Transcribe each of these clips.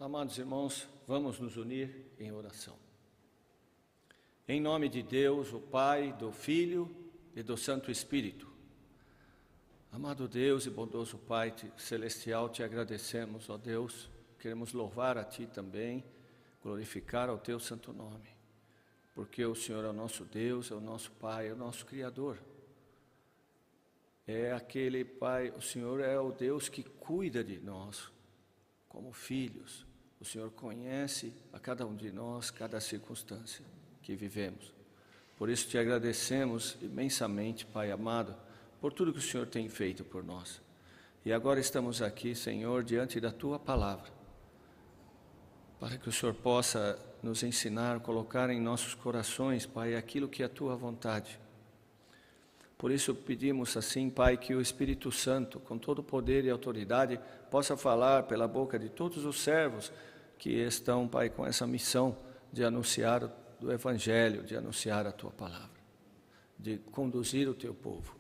Amados irmãos, vamos nos unir em oração. Em nome de Deus, o Pai, do Filho e do Santo Espírito. Amado Deus e bondoso Pai celestial, te agradecemos, ó Deus. Queremos louvar a Ti também, glorificar ao Teu santo nome. Porque o Senhor é o nosso Deus, é o nosso Pai, é o nosso Criador. É aquele Pai, o Senhor é o Deus que cuida de nós como filhos. O Senhor conhece a cada um de nós, cada circunstância que vivemos. Por isso te agradecemos imensamente, Pai amado, por tudo que o Senhor tem feito por nós. E agora estamos aqui, Senhor, diante da Tua palavra, para que o Senhor possa nos ensinar, colocar em nossos corações, Pai, aquilo que é a Tua vontade. Por isso pedimos assim, Pai, que o Espírito Santo, com todo o poder e autoridade, possa falar pela boca de todos os servos que estão, Pai, com essa missão de anunciar do Evangelho, de anunciar a Tua palavra, de conduzir o Teu povo.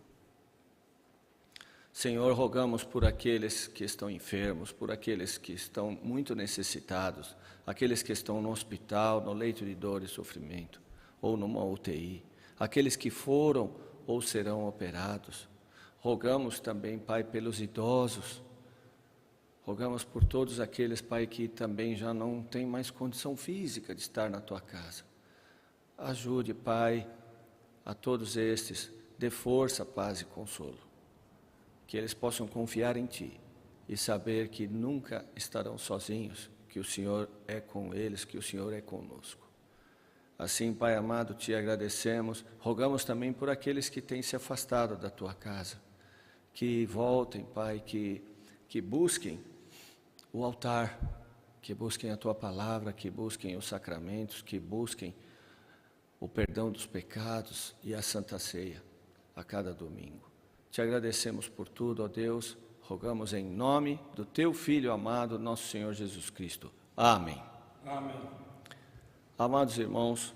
Senhor, rogamos por aqueles que estão enfermos, por aqueles que estão muito necessitados, aqueles que estão no hospital, no leito de dor e sofrimento, ou numa UTI, aqueles que foram ou serão operados. Rogamos também, Pai, pelos idosos. Rogamos por todos aqueles, Pai, que também já não têm mais condição física de estar na Tua casa. Ajude, Pai, a todos estes, dê força, paz e consolo. Que eles possam confiar em Ti e saber que nunca estarão sozinhos, que o Senhor é com eles, que o Senhor é conosco. Assim, Pai amado, Te agradecemos, rogamos também por aqueles que têm se afastado da Tua casa, que voltem, Pai, que busquem o altar, que busquem a Tua palavra, que busquem os sacramentos, que busquem o perdão dos pecados e a Santa Ceia a cada domingo. Te agradecemos por tudo, ó Deus, rogamos em nome do Teu Filho amado, nosso Senhor Jesus Cristo. Amém. Amém. Amados irmãos,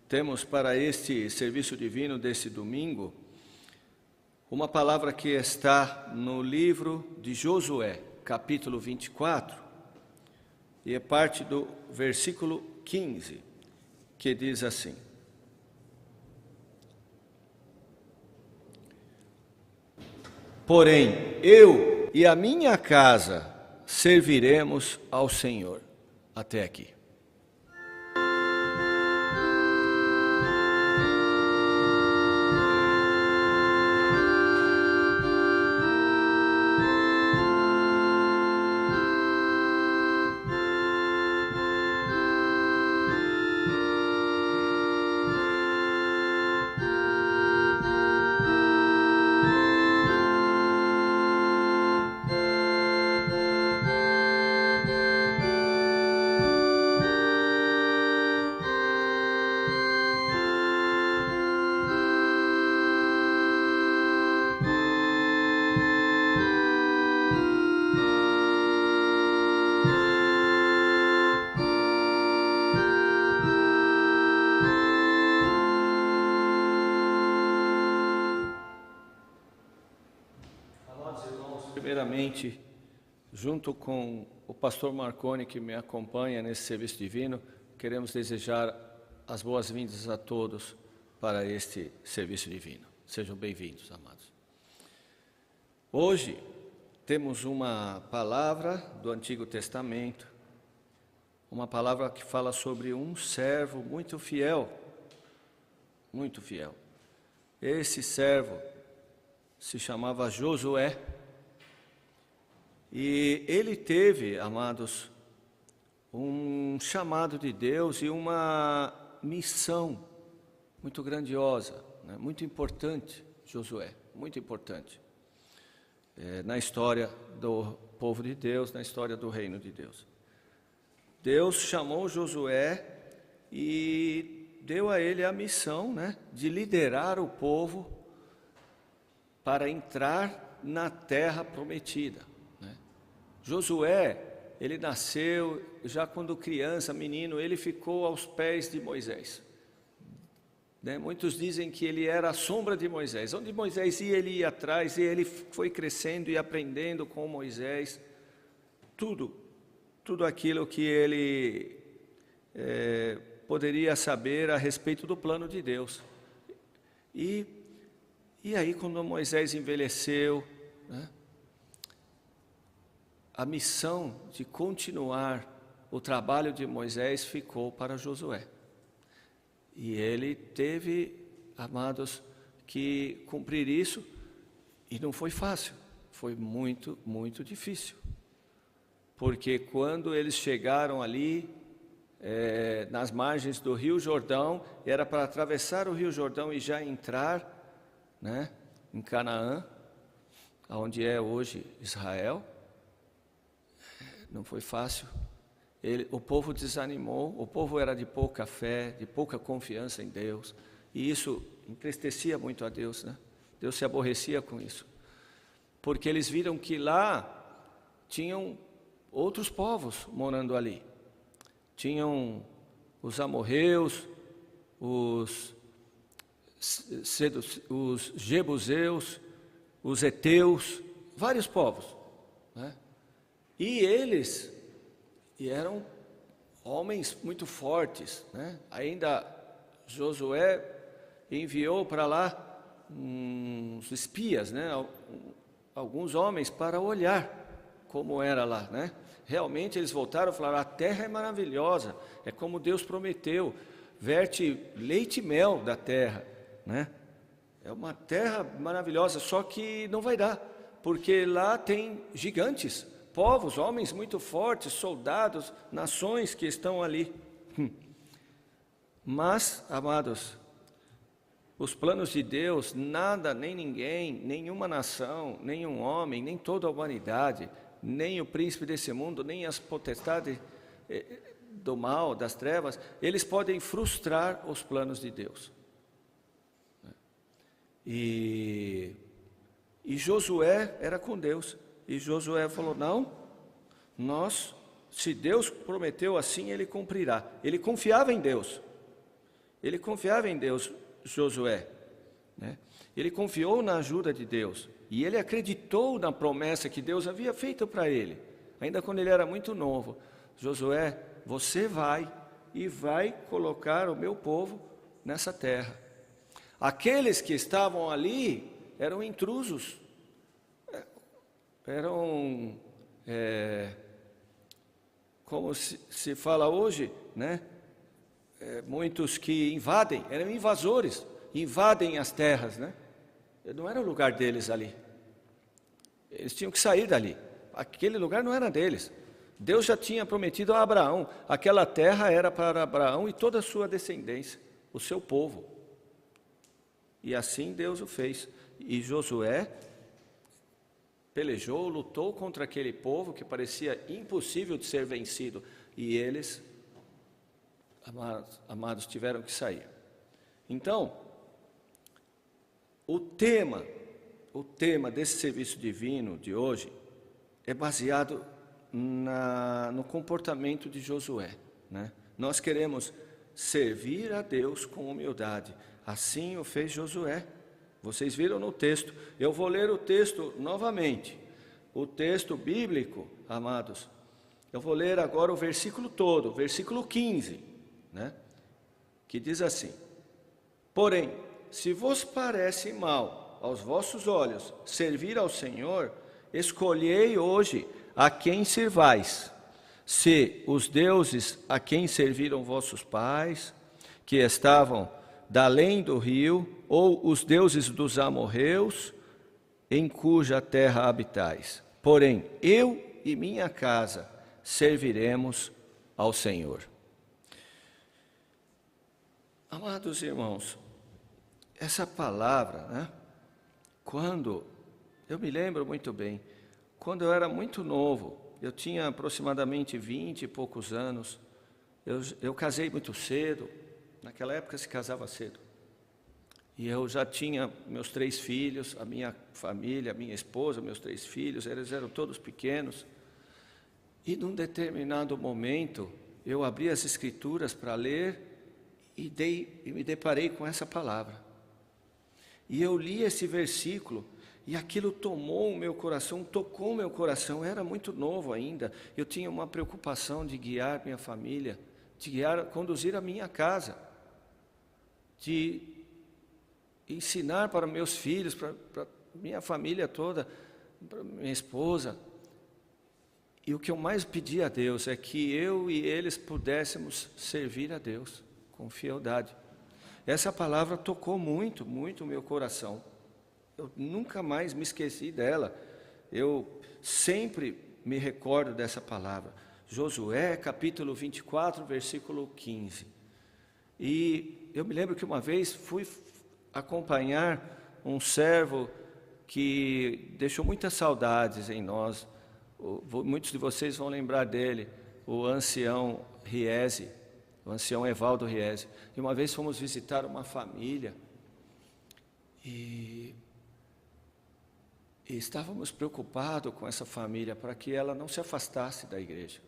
temos para este serviço divino desse domingo uma palavra que está no livro de Josué, capítulo 24, e é parte do versículo 15, que diz assim: Porém, eu e a minha casa serviremos ao Senhor. Até aqui. Primeiramente, junto com o pastor Marconi, que me acompanha nesse serviço divino, queremos desejar as boas-vindas a todos para este serviço divino. Sejam bem-vindos, amados. Hoje temos uma palavra do Antigo Testamento, uma palavra que fala sobre um servo muito fiel, muito fiel. Esse servo se chamava Josué. E ele teve, amados, um chamado de Deus e uma missão muito grandiosa, né? Muito importante, Josué, muito importante, na história do povo de Deus, na história do reino de Deus. Deus chamou Josué e deu a ele a missão, né, de liderar o povo para entrar na terra prometida. Josué, ele nasceu, já quando criança, menino, ele ficou aos pés de Moisés. Muitos dizem que ele era a sombra de Moisés. Onde Moisés ia, ele ia atrás, e ele foi crescendo e aprendendo com Moisés tudo tudo aquilo que ele poderia saber a respeito do plano de Deus. E aí, quando Moisés envelheceu, né, a missão de continuar o trabalho de Moisés ficou para Josué. E ele teve, amados, que cumprir isso, e não foi fácil, foi muito, muito difícil. Porque quando eles chegaram ali, nas margens do Rio Jordão, era para atravessar o Rio Jordão e já entrar, né, em Canaã, onde é hoje Israel. Não foi fácil. O povo desanimou, o povo era de pouca fé, de pouca confiança em Deus, e isso entristecia muito a Deus, né? Deus se aborrecia com isso, porque eles viram que lá tinham outros povos morando ali. Tinham os amorreus, os jebuseus, os heteus, vários povos, né? E eles eram homens muito fortes, né? Ainda Josué enviou para lá uns espias, né? Alguns homens para olhar como era lá, né? Realmente eles voltaram e falaram: a terra é maravilhosa, é como Deus prometeu, verte leite e mel da terra, né? É uma terra maravilhosa, só que não vai dar, porque lá tem gigantes, povos, homens muito fortes, soldados, nações que estão ali. Mas, amados, os planos de Deus, nada, nem ninguém, nenhuma nação, nenhum homem, nem toda a humanidade, nem o príncipe desse mundo, nem as potestades do mal, das trevas, eles podem frustrar os planos de Deus. E Josué era com Deus. E Josué falou: não, se Deus prometeu assim, Ele cumprirá. Ele confiava em Deus. Ele confiava em Deus, Josué, né? Ele confiou na ajuda de Deus. E ele acreditou na promessa que Deus havia feito para ele, ainda quando ele era muito novo. Josué, você vai colocar o meu povo nessa terra. Aqueles que estavam ali eram intrusos, eram, como se fala hoje, né? Muitos que eram invasores, invadem as terras, né? Não era o lugar deles ali. Eles tinham que sair dali. Aquele lugar não era deles. Deus já tinha prometido a Abraão. Aquela terra era para Abraão e toda a sua descendência, o seu povo. E assim Deus o fez. E Josué pelejou, lutou contra aquele povo que parecia impossível de ser vencido. E eles, amados, tiveram que sair. Então, o tema desse serviço divino de hoje é baseado no comportamento de Josué, né? Nós queremos servir a Deus com humildade. Assim o fez Josué. Vocês viram no texto. Eu vou ler o texto novamente. O texto bíblico, amados. Eu vou ler agora o versículo todo, versículo 15, né? Que diz assim: porém, se vos parece mal aos vossos olhos servir ao Senhor, escolhei hoje a quem servais, se os deuses a quem serviram vossos pais, que estavam da além do rio, ou os deuses dos amorreus, em cuja terra habitais. Porém, eu e minha casa serviremos ao Senhor. Amados irmãos, essa palavra, né? Eu me lembro muito bem, quando eu era muito novo, eu tinha aproximadamente 20 e poucos anos, eu casei muito cedo, naquela época se casava cedo, e eu já tinha meus 3 filhos, a minha família, a minha esposa, meus 3 filhos, eles eram todos pequenos, e num determinado momento, eu abri as Escrituras para ler, e me deparei com essa palavra. E eu li esse versículo, E aquilo tomou o meu coração, tocou o meu coração. Eu era muito novo ainda. Eu tinha uma preocupação de guiar minha família, conduzir a minha casa, de ensinar para meus filhos, para minha família toda, para minha esposa. E o que eu mais pedi a Deus é que eu e eles pudéssemos servir a Deus com fialdade. Essa palavra tocou muito, muito o meu coração. Eu nunca mais me esqueci dela. Eu sempre me recordo dessa palavra. Josué, capítulo 24, versículo 15. E eu me lembro que uma vez fui acompanhar um servo que deixou muitas saudades em nós. Muitos de vocês vão lembrar dele, o ancião Riese, o ancião Evaldo Riese. E uma vez fomos visitar uma família e estávamos preocupados com essa família para que ela não se afastasse da igreja.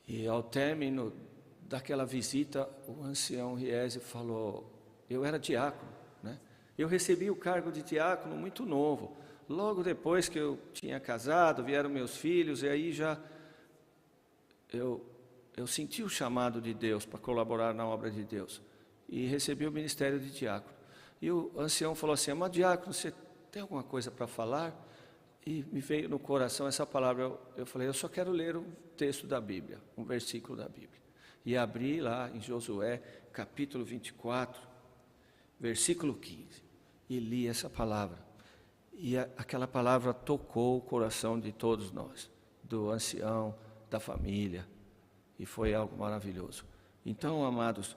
E ao término daquela visita, o ancião Riese falou, eu era diácono, né? Eu recebi o cargo de diácono muito novo. Logo depois que eu tinha casado, vieram meus filhos, e aí já eu senti o chamado de Deus para colaborar na obra de Deus. E recebi o ministério de diácono. E o ancião falou assim, mas diácono, você tem alguma coisa para falar? E me veio no coração essa palavra. Eu falei, eu só quero ler um texto da Bíblia, um versículo da Bíblia. E abri lá em Josué, capítulo 24, versículo 15. E li essa palavra. E aquela palavra tocou o coração de todos nós, do ancião, da família, e foi algo maravilhoso. Então, amados,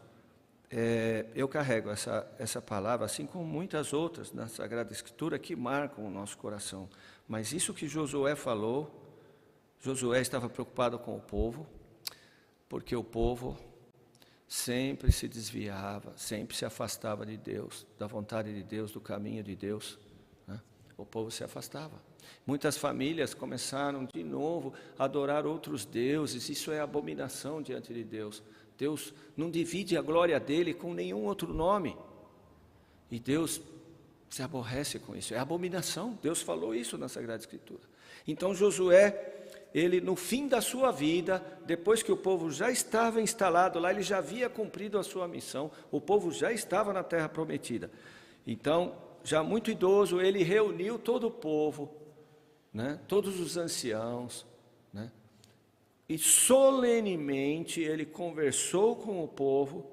eu carrego essa palavra, assim como muitas outras na Sagrada Escritura, que marcam o nosso coração. Mas isso que Josué falou, Josué estava preocupado com o povo, porque o povo sempre se desviava, sempre se afastava de Deus, da vontade de Deus, do caminho de Deus. O povo se afastava. Muitas famílias começaram de novo a adorar outros deuses. Isso é abominação diante de Deus. Deus não divide a glória dele com nenhum outro nome. E Deus se aborrece com isso. É abominação. Deus falou isso na Sagrada Escritura. Então Josué, ele no fim da sua vida, depois que o povo já estava instalado lá, ele já havia cumprido a sua missão. O povo já estava na terra prometida. Então, já muito idoso, ele reuniu todo o povo, né, todos os anciãos, né, e solenemente ele conversou com o povo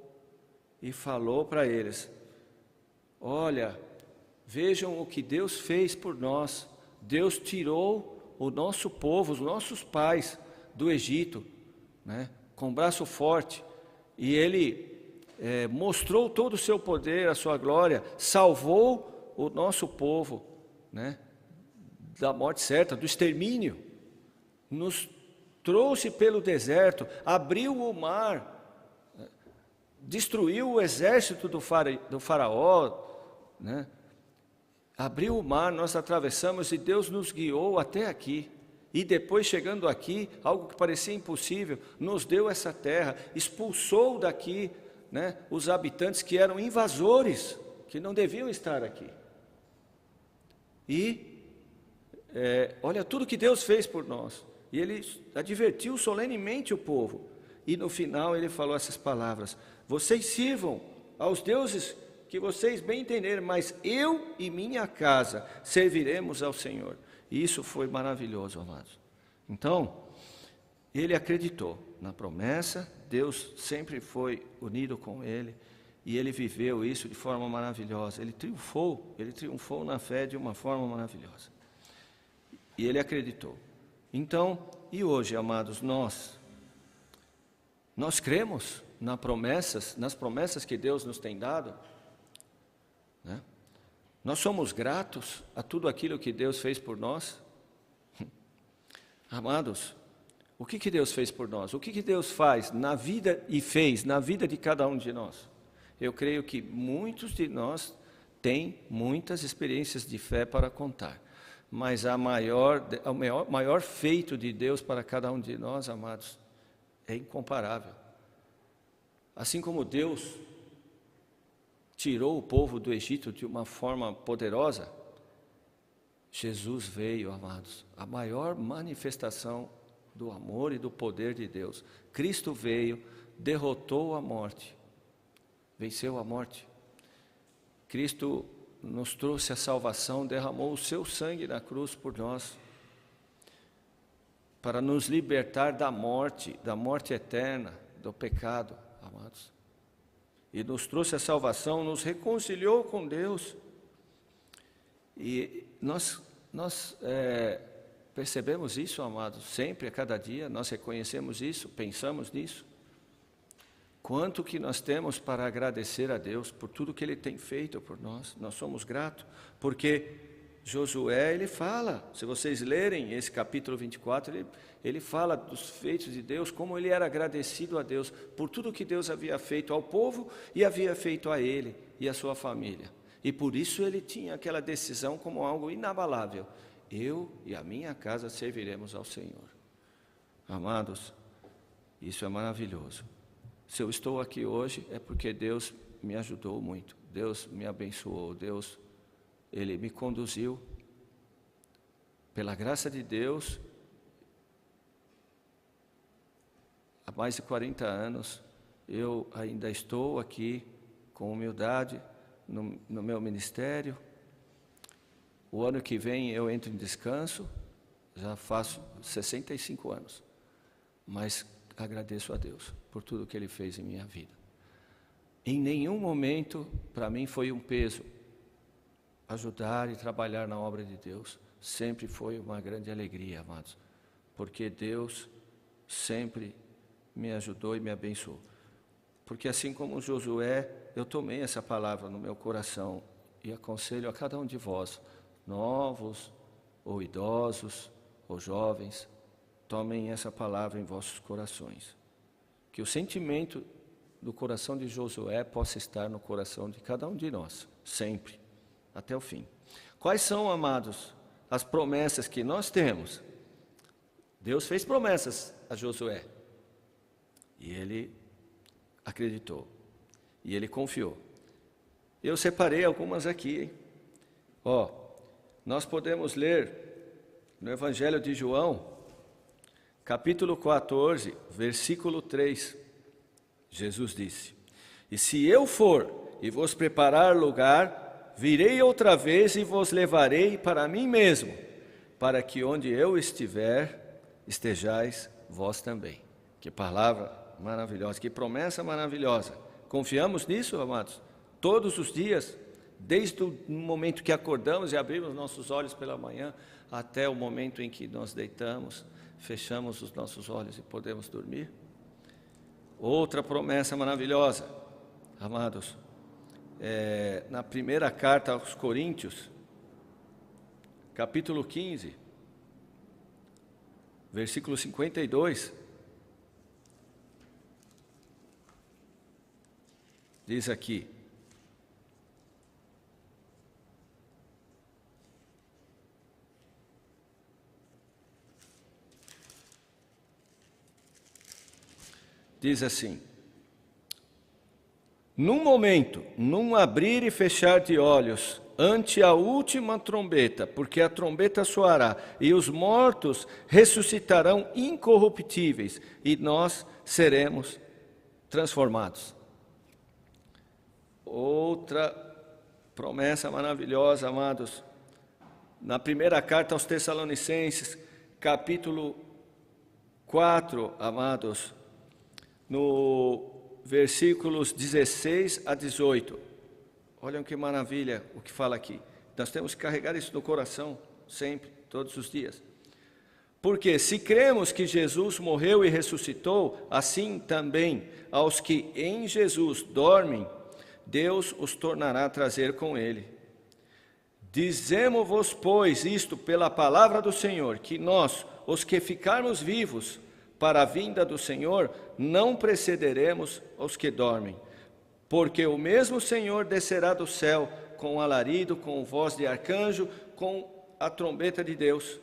e falou para eles, olha, vejam o que Deus fez por nós. Deus tirou o nosso povo, os nossos pais do Egito, né, com braço forte, e ele mostrou todo o seu poder, a sua glória, salvou o nosso povo, né, da morte certa, do extermínio, nos trouxe pelo deserto, abriu o mar, destruiu o exército do faraó, né, abriu o mar, nós atravessamos e Deus nos guiou até aqui. E depois, chegando aqui, algo que parecia impossível, nos deu essa terra, expulsou daqui, né, os habitantes que eram invasores, que não deviam estar aqui. E olha tudo que Deus fez por nós. E ele advertiu solenemente o povo. E no final ele falou essas palavras: vocês sirvam aos deuses que vocês bem entenderem, mas eu e minha casa serviremos ao Senhor. E isso foi maravilhoso, amados. Então, ele acreditou na promessa, Deus sempre foi unido com ele. E ele viveu isso de forma maravilhosa. Ele triunfou na fé de uma forma maravilhosa. E ele acreditou. Então, e hoje, amados, nós cremos nas promessas que Deus nos tem dado, né? Nós somos gratos a tudo aquilo que Deus fez por nós. Amados, o que Deus fez por nós? O que Deus faz na vida e fez na vida de cada um de nós? Eu creio que muitos de nós têm muitas experiências de fé para contar, mas o maior feito de Deus para cada um de nós, amados, é incomparável. Assim como Deus tirou o povo do Egito de uma forma poderosa, Jesus veio, amados, a maior manifestação do amor e do poder de Deus. Cristo veio, derrotou a morte, venceu a morte. Cristo nos trouxe a salvação, derramou o seu sangue na cruz por nós, para nos libertar da morte eterna, do pecado, amados. E nos trouxe a salvação, nos reconciliou com Deus. E nós percebemos isso, amados, sempre, a cada dia, nós reconhecemos isso, pensamos nisso. Quanto que nós temos para agradecer a Deus por tudo que Ele tem feito por nós. Nós somos gratos, porque Josué, ele fala, se vocês lerem esse capítulo 24, ele fala dos feitos de Deus, como ele era agradecido a Deus por tudo que Deus havia feito ao povo e havia feito a ele e a sua família. E por isso ele tinha aquela decisão como algo inabalável: eu e a minha casa serviremos ao Senhor. Amados, isso é maravilhoso. Se eu estou aqui hoje é porque Deus me ajudou muito, Deus me abençoou, Deus, Ele me conduziu. Pela graça de Deus, há mais de 40 anos, eu ainda estou aqui com humildade no meu ministério. O ano que vem eu entro em descanso, já faço 65 anos, mas agradeço a Deus por tudo que Ele fez em minha vida. Em nenhum momento para mim foi um peso ajudar e trabalhar na obra de Deus. Sempre foi uma grande alegria, amados, porque Deus sempre me ajudou e me abençoou. Porque assim como Josué, eu tomei essa palavra no meu coração e aconselho a cada um de vós, novos ou idosos ou jovens, tomem essa palavra em vossos corações. Que o sentimento do coração de Josué possa estar no coração de cada um de nós, sempre, até o fim. Quais são, amados, as promessas que nós temos? Deus fez promessas a Josué, e ele acreditou, e ele confiou. Eu separei algumas aqui, hein? Nós podemos ler no Evangelho de João, capítulo 14, versículo 3, Jesus disse: e se eu for e vos preparar lugar, virei outra vez e vos levarei para mim mesmo, para que onde eu estiver, estejais vós também. Que palavra maravilhosa, que promessa maravilhosa. Confiamos nisso, amados? Todos os dias, desde o momento que acordamos e abrimos nossos olhos pela manhã, até o momento em que nós deitamos, fechamos os nossos olhos e podemos dormir. Outra promessa maravilhosa, amados, na primeira carta aos Coríntios, capítulo 15, versículo 52, diz aqui: diz assim: num momento, num abrir e fechar de olhos, ante a última trombeta, porque a trombeta soará, e os mortos ressuscitarão incorruptíveis, e nós seremos transformados. Outra promessa maravilhosa, amados, na primeira carta aos Tessalonicenses, capítulo 4, amados, no versículos 16 a 18. Olhem que maravilha o que fala aqui. Nós temos que carregar isso no coração sempre, todos os dias. Porque se cremos que Jesus morreu e ressuscitou, assim também aos que em Jesus dormem, Deus os tornará a trazer com Ele. Dizemo-vos, pois, isto pela palavra do Senhor, que nós, os que ficarmos vivos para a vinda do Senhor, não precederemos os que dormem. Porque o mesmo Senhor descerá do céu com alarido, com voz de arcanjo, com a trombeta de Deus.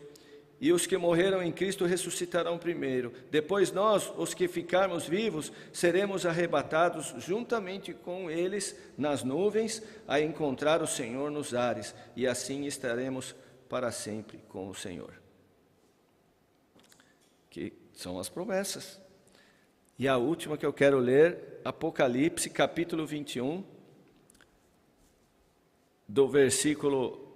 E os que morreram em Cristo ressuscitarão primeiro. Depois nós, os que ficarmos vivos, seremos arrebatados juntamente com eles nas nuvens, a encontrar o Senhor nos ares. E assim estaremos para sempre com o Senhor. Que são as promessas. E a última que eu quero ler, Apocalipse, capítulo 21, do versículo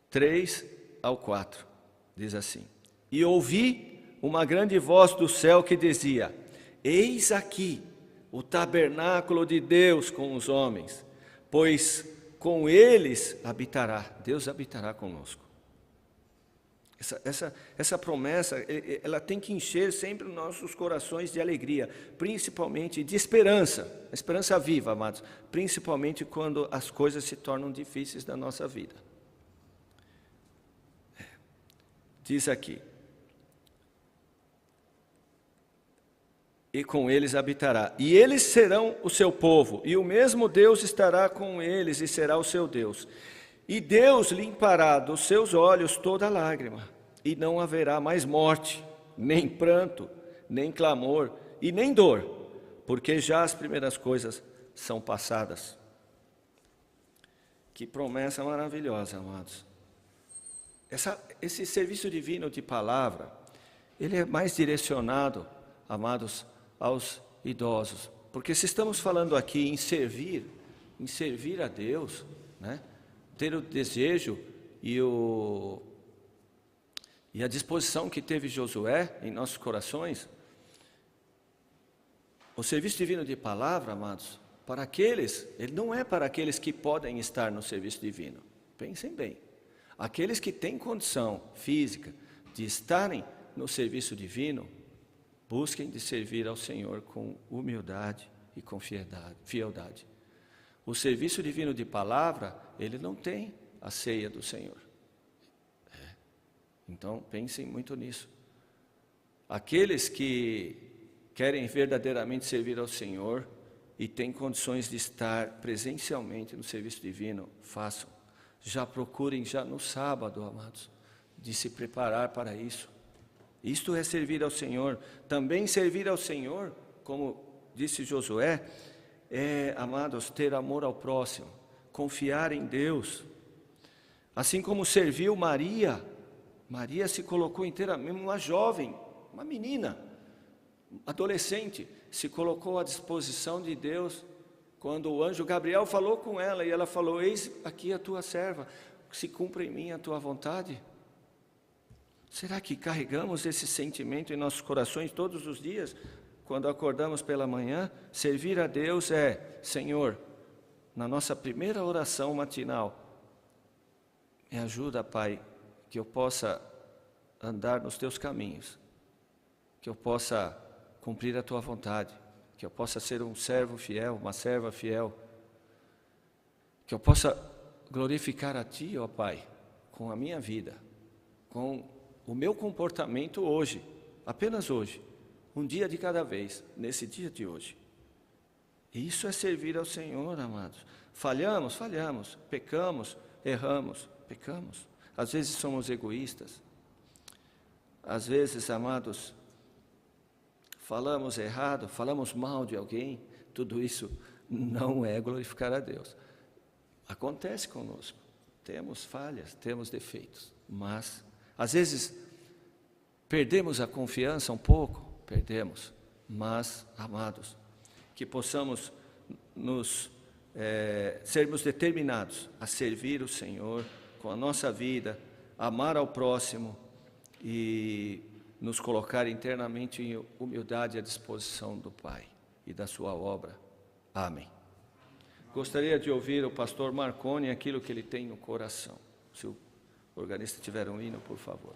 3 ao 4. Diz assim: E ouvi uma grande voz do céu que dizia: Eis aqui o tabernáculo de Deus com os homens, pois com eles habitará. Deus habitará conosco. Essa promessa, ela tem que encher sempre os nossos corações de alegria, principalmente de esperança, a esperança viva, amados, principalmente quando as coisas se tornam difíceis da nossa vida. Diz aqui: E com eles habitará, e eles serão o seu povo, e o mesmo Deus estará com eles e será o seu Deus. E Deus limpará dos seus olhos toda lágrima, e não haverá mais morte, nem pranto, nem clamor, e nem dor, porque já as primeiras coisas são passadas. Que promessa maravilhosa, amados. Esse serviço divino de palavra, ele é mais direcionado, amados, aos idosos. Porque se estamos falando aqui em servir a Deus, né? Ter o desejo e a disposição que teve Josué em nossos corações, o serviço divino de palavra, amados, para aqueles, ele não é para aqueles que podem estar no serviço divino. Pensem bem. Aqueles que têm condição física de estarem no serviço divino, busquem de servir ao Senhor com humildade e com fieldade. O serviço divino de palavra, ele não tem a ceia do Senhor. Então, pensem muito nisso. Aqueles que querem verdadeiramente servir ao Senhor e têm condições de estar presencialmente no serviço divino, façam. Já procurem já no sábado, amados, de se preparar para isso. Isto é servir ao Senhor. Também servir ao Senhor, como disse Josué, amados, ter amor ao próximo, confiar em Deus. Assim como serviu Maria, Maria se colocou inteiramente, uma jovem, uma menina, adolescente, se colocou à disposição de Deus, quando o anjo Gabriel falou com ela, e ela falou: Eis aqui a tua serva, se cumpra em mim a tua vontade. Será que carregamos esse sentimento em nossos corações todos os dias? Quando acordamos pela manhã, servir a Deus é: Senhor, na nossa primeira oração matinal, me ajuda, Pai, que eu possa andar nos teus caminhos, que eu possa cumprir a tua vontade, que eu possa ser um servo fiel, uma serva fiel, que eu possa glorificar a Ti, ó Pai, com a minha vida, com o meu comportamento hoje, apenas hoje, um dia de cada vez, nesse dia de hoje. E isso é servir ao Senhor, amados. Falhamos, pecamos, erramos, pecamos. Às vezes somos egoístas. Às vezes, amados, falamos errado, falamos mal de alguém. Tudo isso não é glorificar a Deus. Acontece conosco. Temos falhas, temos defeitos, mas às vezes perdemos a confiança um pouco, perdemos, mas, amados, que possamos sermos determinados a servir o Senhor com a nossa vida, amar ao próximo e nos colocar internamente em humildade à disposição do Pai e da sua obra. Amém. Gostaria de ouvir o pastor Marconi aquilo que ele tem no coração. Se o organista tiver um hino, por favor.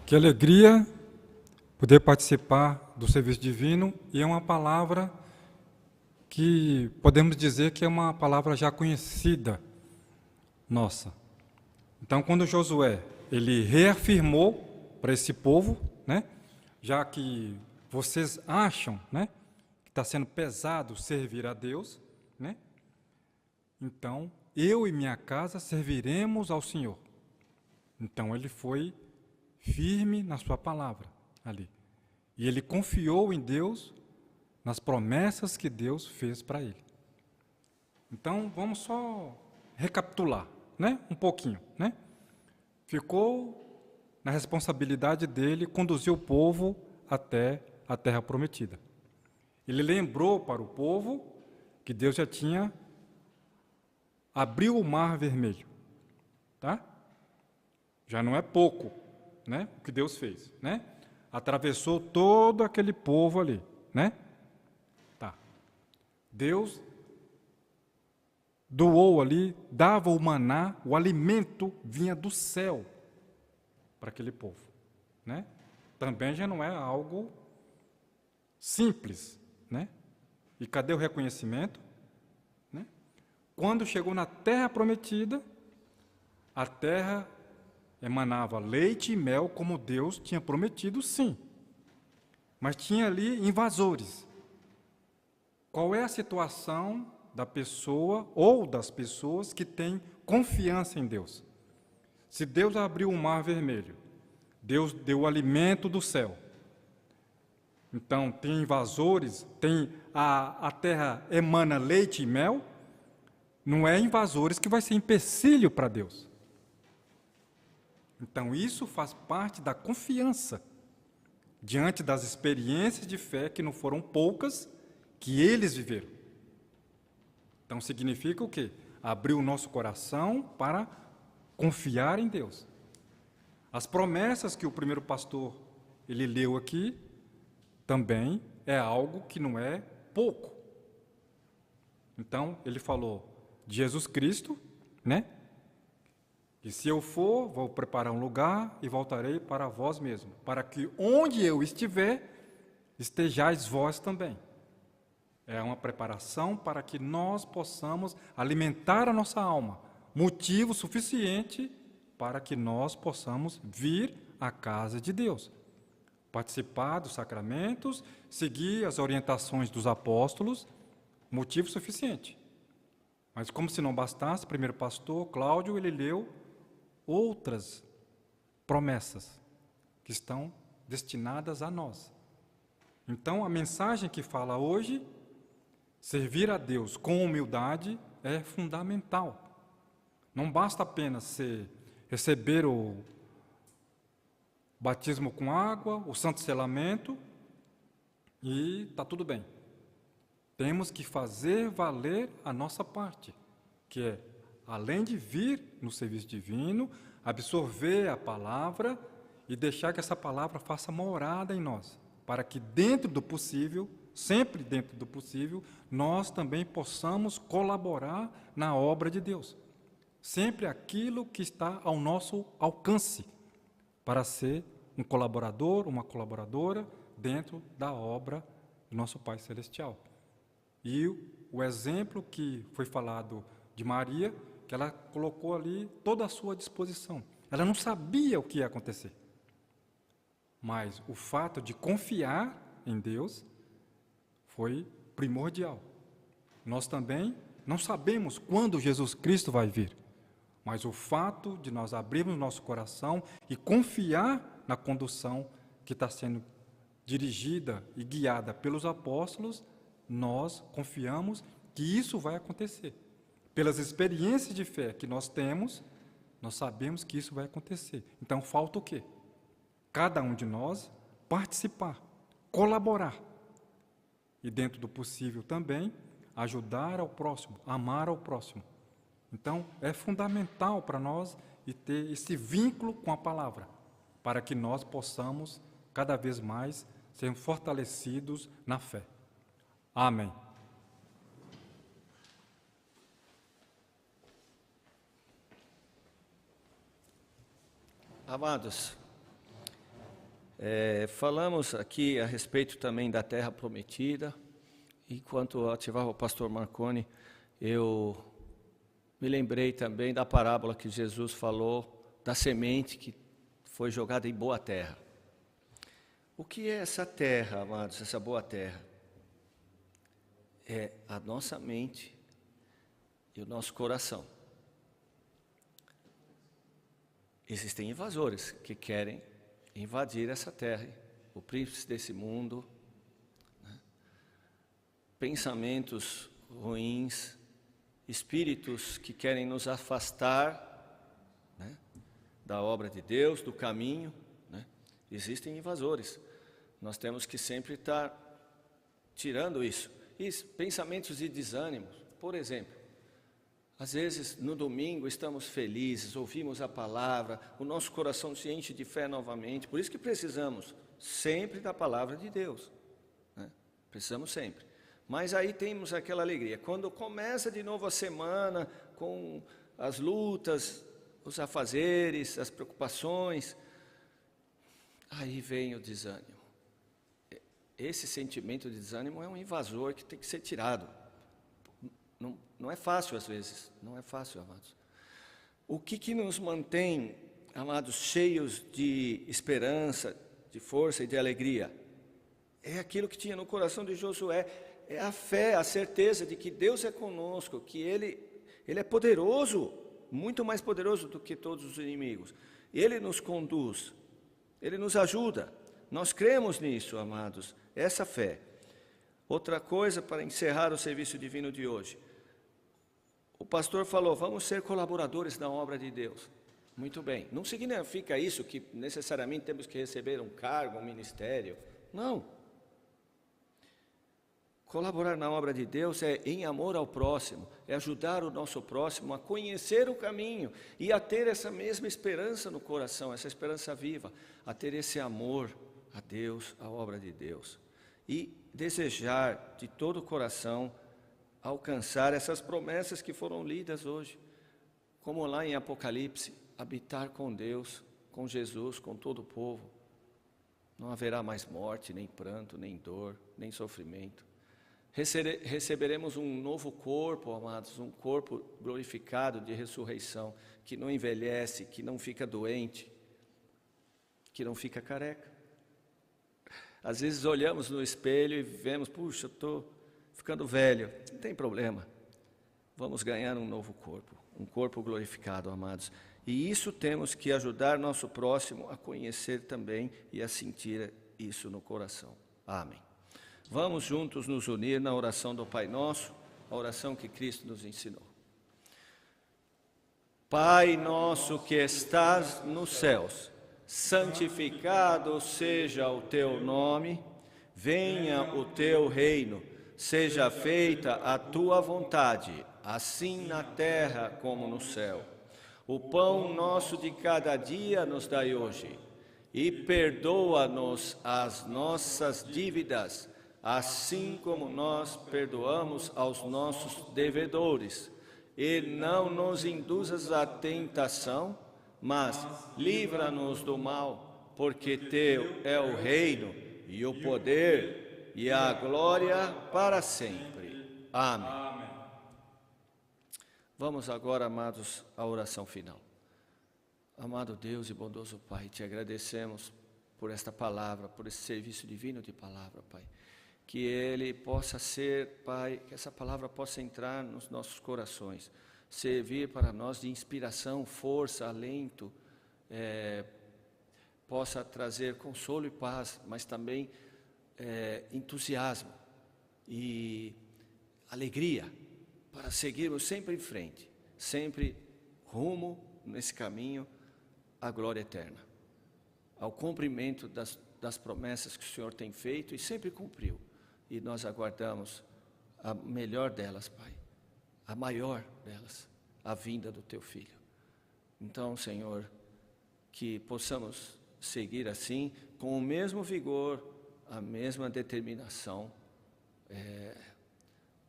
Que alegria poder participar do serviço divino, e é uma palavra que podemos dizer que é uma palavra já conhecida nossa. Então, quando Josué ele reafirmou para esse povo, né, já que vocês acham, né, que está sendo pesado servir a Deus, né, então eu e minha casa serviremos ao Senhor. Então ele foi firme na sua palavra ali. E ele confiou em Deus, nas promessas que Deus fez para ele. Então, vamos só recapitular, né? Um pouquinho, né? Ficou na responsabilidade dele conduzir o povo até a terra prometida. Ele lembrou para o povo que Deus já tinha abriu o mar vermelho, tá? Já não é pouco, né? O que Deus fez, né? Atravessou todo aquele povo ali, né? Tá. Deus doou ali, dava o maná, o alimento vinha do céu para aquele povo, né? Também já não é algo simples, né? E cadê o reconhecimento? Né? Quando chegou na terra prometida, a terra emanava leite e mel, como Deus tinha prometido, sim. Mas tinha ali invasores. Qual é a situação da pessoa ou das pessoas que têm confiança em Deus? Se Deus abriu o mar vermelho, Deus deu o alimento do céu. Então, tem invasores, tem a terra emana leite e mel, não é invasores que vai ser empecilho para Deus. Então, isso faz parte da confiança diante das experiências de fé, que não foram poucas, que eles viveram. Então, significa o quê? Abrir o nosso coração para confiar em Deus. As promessas que o primeiro pastor ele leu aqui, também é algo que não é pouco. Então, ele falou de Jesus Cristo, né? E se eu for, vou preparar um lugar e voltarei para vós mesmos, para que onde eu estiver, estejais vós também. É uma preparação para que nós possamos alimentar a nossa alma, motivo suficiente para que nós possamos vir à casa de Deus, participar dos sacramentos, seguir as orientações dos apóstolos, motivo suficiente. Mas como se não bastasse, o primeiro pastor, Cláudio, ele leu outras promessas que estão destinadas a nós. Então, a mensagem que fala hoje, servir a Deus com humildade, é fundamental. Não basta apenas receber o batismo com água, o santo selamento, e está tudo bem. Temos que fazer valer a nossa parte, que é, além de vir no serviço divino, absorver a palavra e deixar que essa palavra faça morada em nós, para que dentro do possível, sempre dentro do possível, nós também possamos colaborar na obra de Deus. Sempre aquilo que está ao nosso alcance, para ser um colaborador, uma colaboradora dentro da obra do nosso Pai Celestial. E o exemplo que foi falado de Maria, que ela colocou ali toda a sua disposição. Ela não sabia o que ia acontecer. Mas o fato de confiar em Deus foi primordial. Nós também não sabemos quando Jesus Cristo vai vir, mas o fato de nós abrirmos nosso coração e confiar na condução que está sendo dirigida e guiada pelos apóstolos, nós confiamos que isso vai acontecer. Pelas experiências de fé que nós temos, nós sabemos que isso vai acontecer. Então, falta o quê? Cada um de nós participar, colaborar. E, dentro do possível também, ajudar ao próximo, amar ao próximo. Então, é fundamental para nós ter esse vínculo com a palavra, para que nós possamos, cada vez mais, ser fortalecidos na fé. Amém. Amados, Falamos aqui a respeito também da terra prometida. Enquanto ativava o pastor Marconi, eu me lembrei também da parábola que Jesus falou da semente que foi jogada em boa terra. O que é essa terra, amados, essa boa terra? É a nossa mente e o nosso coração. Existem invasores que querem invadir essa terra, o príncipe desse mundo, né? Pensamentos ruins, espíritos que querem nos afastar, né, da obra de Deus, do caminho, né? Existem invasores. Nós temos que sempre estar tirando isso. E pensamentos de desânimo, por exemplo. Às vezes, no domingo, estamos felizes, ouvimos a palavra, o nosso coração se enche de fé novamente. Por isso que precisamos sempre da palavra de Deus, né? Precisamos sempre. Mas aí temos aquela alegria. Quando começa de novo a semana, com as lutas, os afazeres, as preocupações, aí vem o desânimo. Esse sentimento de desânimo é um invasor que tem que ser tirado. Não é fácil às vezes, não é fácil, amados. O que nos mantém, amados, cheios de esperança, de força e de alegria? É aquilo que tinha no coração de Josué, é a fé, a certeza de que Deus é conosco, que Ele é poderoso, muito mais poderoso do que todos os inimigos. Ele nos conduz, Ele nos ajuda. Nós cremos nisso, amados, essa fé. Outra coisa para encerrar o serviço divino de hoje. O pastor falou, vamos ser colaboradores da obra de Deus. Muito bem. Não significa isso que necessariamente temos que receber um cargo, um ministério. Não. Colaborar na obra de Deus é em amor ao próximo, é ajudar o nosso próximo a conhecer o caminho e a ter essa mesma esperança no coração, essa esperança viva, a ter esse amor a Deus, à obra de Deus. E desejar de todo o coração alcançar essas promessas que foram lidas hoje, como lá em Apocalipse, habitar com Deus, com Jesus, com todo o povo. Não haverá mais morte, nem pranto, nem dor, nem sofrimento. Receberemos um novo corpo, amados, um corpo glorificado de ressurreição, que não envelhece, que não fica doente, que não fica careca. Às vezes olhamos no espelho e vemos, puxa, eu estou ficando velho. Não tem problema. Vamos ganhar um novo corpo, um corpo glorificado, amados. E isso temos que ajudar nosso próximo a conhecer também e a sentir isso no coração. Amém. Vamos juntos nos unir na oração do Pai Nosso, a oração que Cristo nos ensinou. Pai nosso que estás nos céus, santificado seja o teu nome, venha o teu reino, seja feita a tua vontade, assim na terra como no céu. O pão nosso de cada dia nos dai hoje, e perdoa-nos as nossas dívidas, assim como nós perdoamos aos nossos devedores. E não nos induzas à tentação, mas livra-nos do mal, porque teu é o reino, e o poder, e a glória para sempre. Amém. Vamos agora, amados, à oração final. Amado Deus e bondoso Pai, te agradecemos por esta palavra, por esse serviço divino de palavra, Pai. Que ele possa ser, Pai, que essa palavra possa entrar nos nossos corações, servir para nós de inspiração, força, alento, possa trazer consolo e paz, mas também entusiasmo e alegria para seguirmos sempre em frente, sempre rumo nesse caminho à glória eterna, ao cumprimento das promessas que o Senhor tem feito e sempre cumpriu. E nós aguardamos a melhor delas, Pai, a maior delas, a vinda do Teu Filho. Então, Senhor, que possamos seguir assim, com o mesmo vigor, a mesma determinação,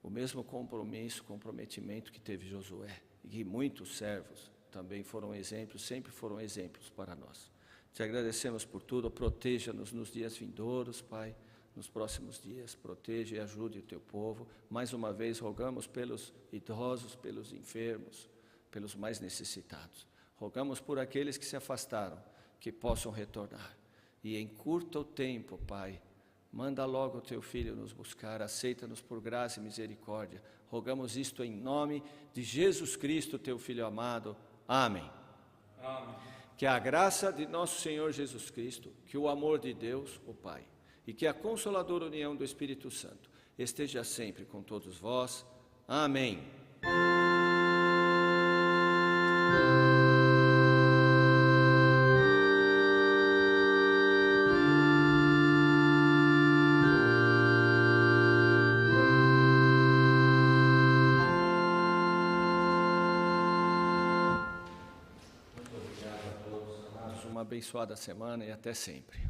o mesmo compromisso, comprometimento que teve Josué, e que muitos servos também foram exemplos, sempre foram exemplos para nós. Te agradecemos por tudo, proteja-nos nos dias vindouros, Pai, nos próximos dias, proteja e ajude o teu povo. Mais uma vez rogamos pelos idosos, pelos enfermos, pelos mais necessitados. Rogamos por aqueles que se afastaram, que possam retornar. E encurta o tempo, Pai, manda logo o teu Filho nos buscar, aceita-nos por graça e misericórdia. Rogamos isto em nome de Jesus Cristo, teu Filho amado. Amém. Amém. Que a graça de nosso Senhor Jesus Cristo, que o amor de Deus, o Pai, e que a consoladora união do Espírito Santo esteja sempre com todos vós. Amém. Muito obrigado a todos, amados. Uma abençoada semana e até sempre.